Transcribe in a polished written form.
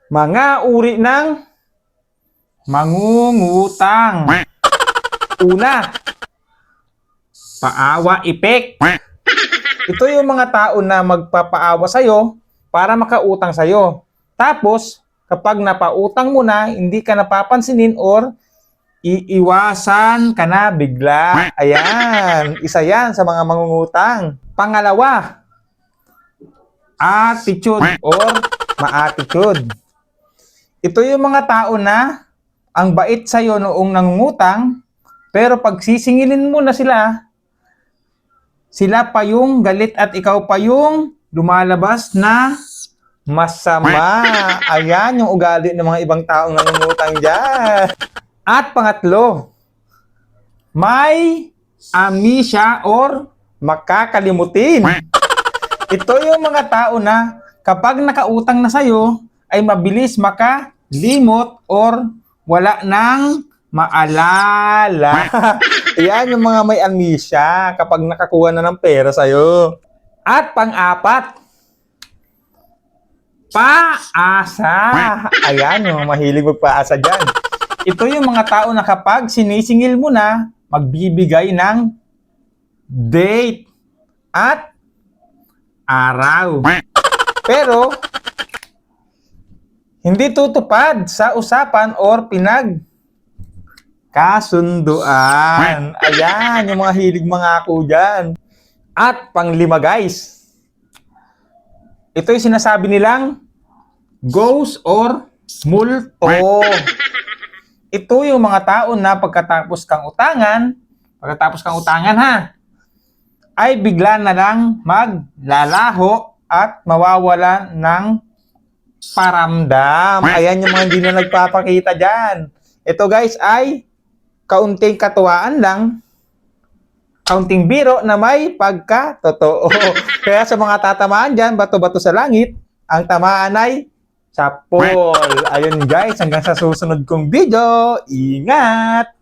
Mga uri ng mangungutang. Una, paawa effect. Ito yung mga tao na magpapaawa sa'yo para makautang sa'yo. Tapos, kapag napautang mo na, hindi ka napapansinin or iiwasan ka na bigla. Ayan, isa yan sa mga mangungutang. Pangalawa, attitude or ma-attitude. Ito yung mga tao na ang bait sa'yo noong nangungutang, pero pag sisingilin mo na sila, sila pa yung galit at ikaw pa yung lumalabas na masama. Ayan yung ugali ng mga ibang taong nangungutang dyan. At pangatlo, may amnesia or makakalimutin. Ito yung mga tao na kapag nakautang na sa'yo, ay mabilis makalimot or wala nang maalala. Yan yung mga may amnesia kapag nakakuha na ng pera sa'yo. At pang-apat, paasa. Ayan, yung mahilig magpaasa dyan. Ito yung mga tao na kapag sinisingil mo na, magbibigay ng date at araw. Pero, hindi tutupad sa usapan or pinagkasunduan. Ayan, yung mga hilig mangako dyan. At panglima guys, ito yung sinasabi nilang ghost or multo. Ito yung mga tao na pagkatapos kang utangan ha, ay bigla na lang maglalaho at mawawala ng paramdam. Ayan yung mga hindi na nagpapakita dyan. Ito guys ay kaunting katuwaan lang, kaunting biro na may pagka-totoo. Kaya sa mga tatamaan dyan, bato-bato sa langit, ang tamaan ay sapol. Ayun guys, hanggang sa susunod kong video, ingat!